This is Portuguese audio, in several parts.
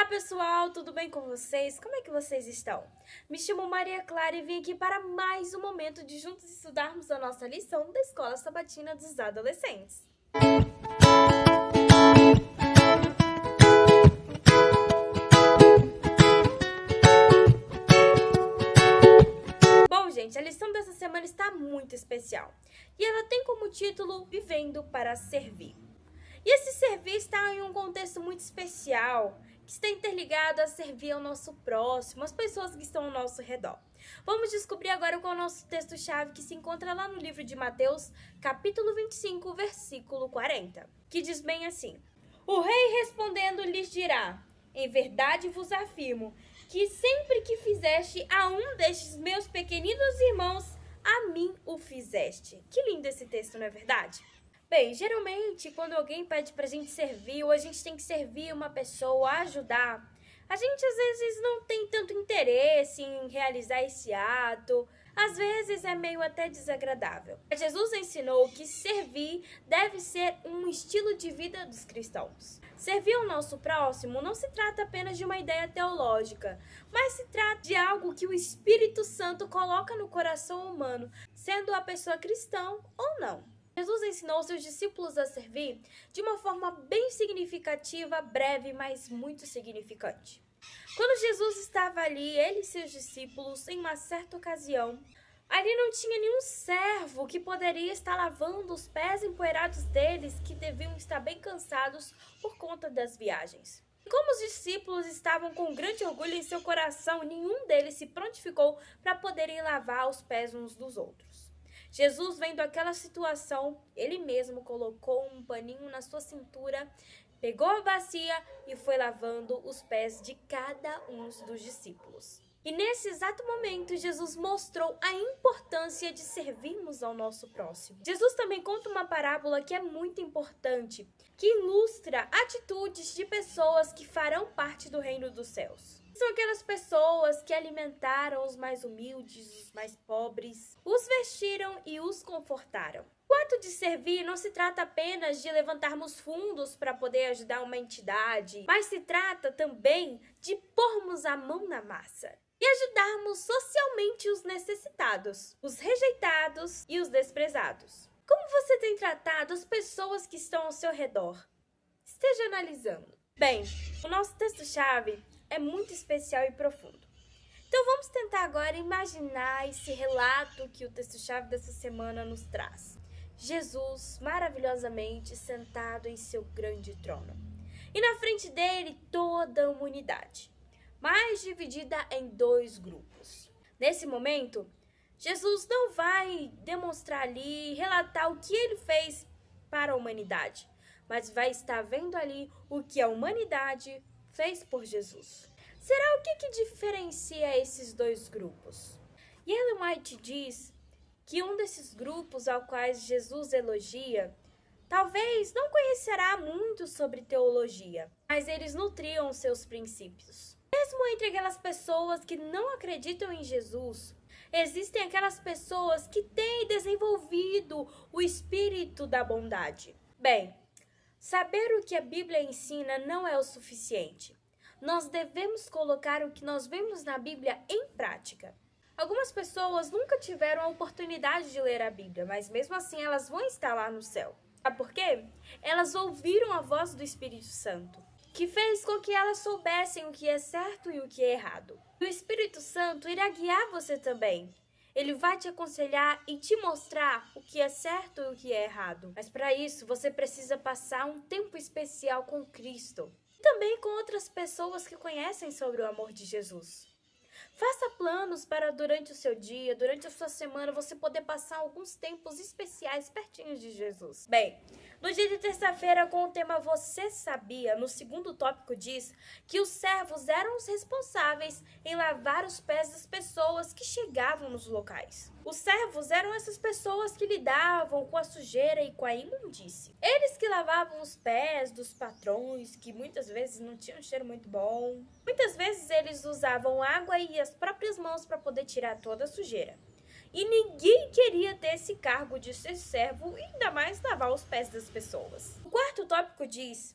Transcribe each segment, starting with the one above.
Pessoal, tudo bem com vocês? Como é que vocês estão? Me chamo Maria Clara e vim aqui para mais um momento de juntos estudarmos a nossa lição da Escola Sabatina dos Adolescentes. Bom, gente, a lição dessa semana está muito especial e ela tem como título Vivendo para Servir. E esse servir está em um contexto muito especial, que está interligado a servir ao nosso próximo, as pessoas que estão ao nosso redor. Vamos descobrir agora qual é o nosso texto-chave que se encontra lá no livro de Mateus, capítulo 25, versículo 40, que diz bem assim: O rei respondendo lhes dirá: Em verdade vos afirmo, que sempre que fizeste a um destes meus pequeninos irmãos, a mim o fizeste. Que lindo esse texto, não é verdade? Bem, geralmente, quando alguém pede pra gente servir ou a gente tem que servir uma pessoa, ajudar, a gente às vezes não tem tanto interesse em realizar esse ato, às vezes é meio até desagradável. Jesus ensinou que servir deve ser um estilo de vida dos cristãos. Servir ao nosso próximo não se trata apenas de uma ideia teológica, mas se trata de algo que o Espírito Santo coloca no coração humano, sendo a pessoa cristã ou não. Jesus ensinou seus discípulos a servir de uma forma bem significativa, breve, mas muito significante. Quando Jesus estava ali, ele e seus discípulos, em uma certa ocasião, ali não tinha nenhum servo que poderia estar lavando os pés empoeirados deles, que deviam estar bem cansados por conta das viagens. Como os discípulos estavam com grande orgulho em seu coração, nenhum deles se prontificou para poderem lavar os pés uns dos outros. Jesus, vendo aquela situação, ele mesmo colocou um paninho na sua cintura, pegou a bacia e foi lavando os pés de cada um dos discípulos. E nesse exato momento, Jesus mostrou a importância de servirmos ao nosso próximo. Jesus também conta uma parábola que é muito importante, que ilustra atitudes de pessoas que farão parte do reino dos céus. São aquelas pessoas que alimentaram os mais humildes, os mais pobres, os vestiram e os confortaram. O ato de servir não se trata apenas de levantarmos fundos para poder ajudar uma entidade, mas se trata também de pormos a mão na massa e ajudarmos socialmente os necessitados, os rejeitados e os desprezados. Como você tem tratado as pessoas que estão ao seu redor? Esteja analisando. Bem, o nosso texto-chave é muito especial e profundo. Então vamos tentar agora imaginar esse relato que o texto-chave dessa semana nos traz. Jesus maravilhosamente sentado em seu grande trono. E na frente dele toda a humanidade, mas dividida em dois grupos. Nesse momento, Jesus não vai demonstrar ali, relatar o que ele fez para a humanidade, mas vai estar vendo ali o que a humanidade fez por Jesus. Será o que diferencia esses dois grupos? E Ellen White diz que um desses grupos ao quais Jesus elogia, talvez não conhecerá muito sobre teologia, mas eles nutriam seus princípios. Mesmo entre aquelas pessoas que não acreditam em Jesus, existem aquelas pessoas que têm desenvolvido o espírito da bondade. Bem, saber o que a Bíblia ensina não é o suficiente. Nós devemos colocar o que nós vemos na Bíblia em prática. Algumas pessoas nunca tiveram a oportunidade de ler a Bíblia, mas mesmo assim elas vão estar lá no céu. Sabe por quê? Elas ouviram a voz do Espírito Santo, que fez com que elas soubessem o que é certo e o que é errado. E o Espírito Santo irá guiar você também. Ele vai te aconselhar e te mostrar o que é certo e o que é errado. Mas para isso, você precisa passar um tempo especial com Cristo. E também com outras pessoas que conhecem sobre o amor de Jesus. Faça planos para durante o seu dia, durante a sua semana, você poder passar alguns tempos especiais pertinho de Jesus. Bem, no dia de terça-feira, com o tema Você Sabia, no segundo tópico diz que os servos eram os responsáveis em lavar os pés das pessoas que chegavam nos locais. Os servos eram essas pessoas que lidavam com a sujeira e com a imundície. Eles que lavavam os pés dos patrões, que muitas vezes não tinham um cheiro muito bom. Muitas vezes eles usavam água e as próprias mãos para poder tirar toda a sujeira. E ninguém queria ter esse cargo de ser servo e ainda mais lavar os pés das pessoas. O quarto tópico diz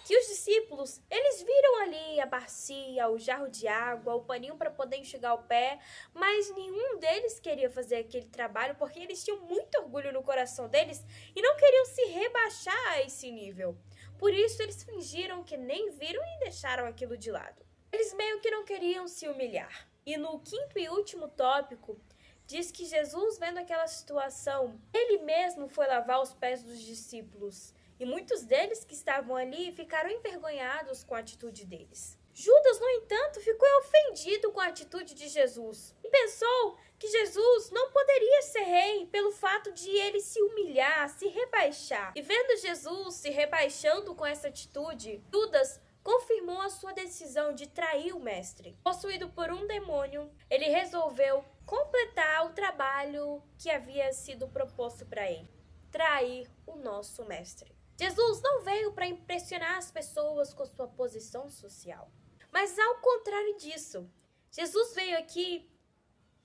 que os discípulos, eles viram ali a bacia, o jarro de água, o paninho para poder enxugar o pé, mas nenhum deles queria fazer aquele trabalho porque eles tinham muito orgulho no coração deles e não queriam se rebaixar a esse nível. Por isso, eles fingiram que nem viram e deixaram aquilo de lado. Eles meio que não queriam se humilhar. E no quinto e último tópico, diz que Jesus, vendo aquela situação, ele mesmo foi lavar os pés dos discípulos. E muitos deles que estavam ali ficaram envergonhados com a atitude deles. Judas, no entanto, ficou ofendido com a atitude de Jesus e pensou que Jesus não poderia ser rei pelo fato de ele se humilhar, se rebaixar. E vendo Jesus se rebaixando com essa atitude, Judas confirmou a sua decisão de trair o mestre. Possuído por um demônio, ele resolveu completar o trabalho que havia sido proposto para ele: trair o nosso mestre. Jesus não veio para impressionar as pessoas com sua posição social, mas ao contrário disso, Jesus veio aqui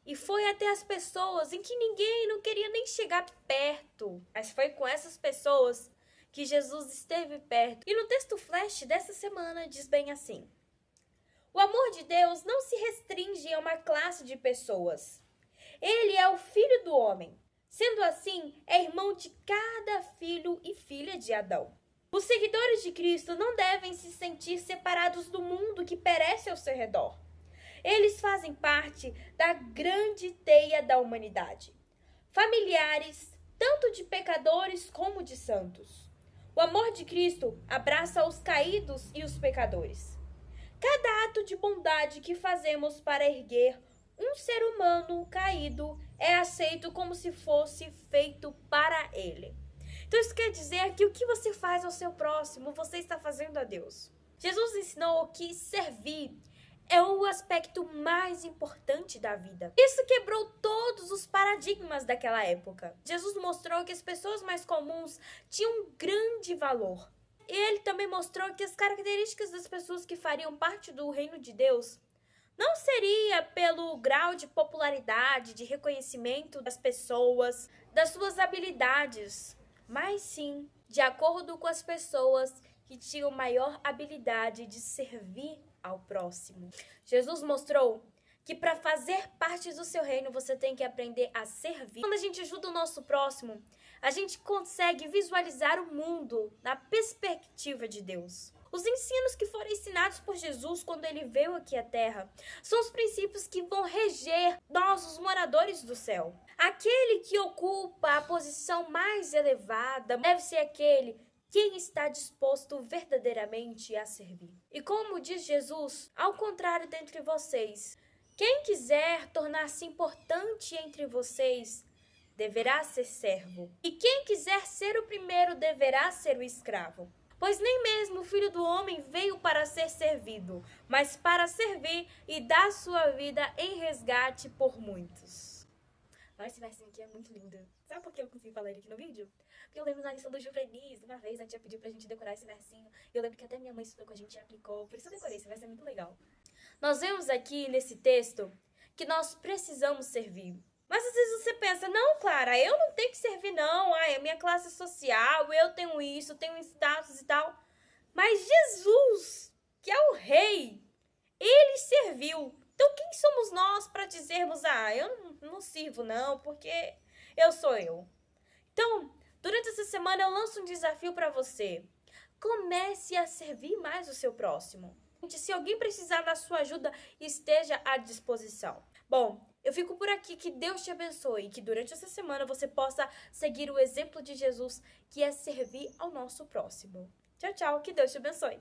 e foi até as pessoas em que ninguém não queria nem chegar perto, mas foi com essas pessoas que Jesus esteve perto. E no texto flash dessa semana diz bem assim: o amor de Deus não se restringe a uma classe de pessoas. Ele é o Filho do homem. Sendo assim, é irmão de cada filho e filha de Adão. Os seguidores de Cristo não devem se sentir separados do mundo que perece ao seu redor. Eles fazem parte da grande teia da humanidade, familiares tanto de pecadores como de santos. O amor de Cristo abraça os caídos e os pecadores. Cada ato de bondade que fazemos para erguer um ser humano caído é aceito como se fosse feito para ele. Então isso quer dizer que o que você faz ao seu próximo, você está fazendo a Deus. Jesus ensinou que servir é o aspecto mais importante da vida. Isso quebrou todos os paradigmas daquela época. Jesus mostrou que as pessoas mais comuns tinham um grande valor. E ele também mostrou que as características das pessoas que fariam parte do reino de Deus não seria pelo grau de popularidade, de reconhecimento das pessoas, das suas habilidades, mas sim de acordo com as pessoas que tinham maior habilidade de servir ao próximo. Jesus mostrou que para fazer parte do seu reino você tem que aprender a servir. Quando a gente ajuda o nosso próximo, a gente consegue visualizar o mundo na perspectiva de Deus. Os ensinos que foram ensinados por Jesus quando ele veio aqui à Terra são os princípios que vão reger nós, os moradores do céu. Aquele que ocupa a posição mais elevada deve ser aquele quem está disposto verdadeiramente a servir. E como diz Jesus, ao contrário dentre vocês, quem quiser tornar-se importante entre vocês deverá ser servo. E quem quiser ser o primeiro deverá ser o escravo. Pois nem mesmo o Filho do Homem veio para ser servido, mas para servir e dar sua vida em resgate por muitos. Nossa, esse versinho aqui é muito lindo. Sabe por que eu consegui falar ele aqui no vídeo? Porque eu lembro na lição do juvenis, uma vez a tia pediu pra gente decorar esse versinho. E eu lembro que até minha mãe estudou com a gente e aplicou. Por isso eu decorei, esse verso é muito legal. Nós vemos aqui nesse texto que nós precisamos servir. Mas às vezes você pensa, não, Clara, eu não tenho que servir não, é minha classe social, eu tenho isso, tenho status e tal. Mas Jesus, que é o rei, ele serviu. Então quem somos nós para dizermos, eu não sirvo não, porque eu sou eu. Então, durante essa semana eu lanço um desafio para você. Comece a servir mais o seu próximo. Se alguém precisar da sua ajuda, esteja à disposição. Bom, eu fico por aqui, que Deus te abençoe e que durante essa semana você possa seguir o exemplo de Jesus, que é servir ao nosso próximo. Tchau, tchau, que Deus te abençoe.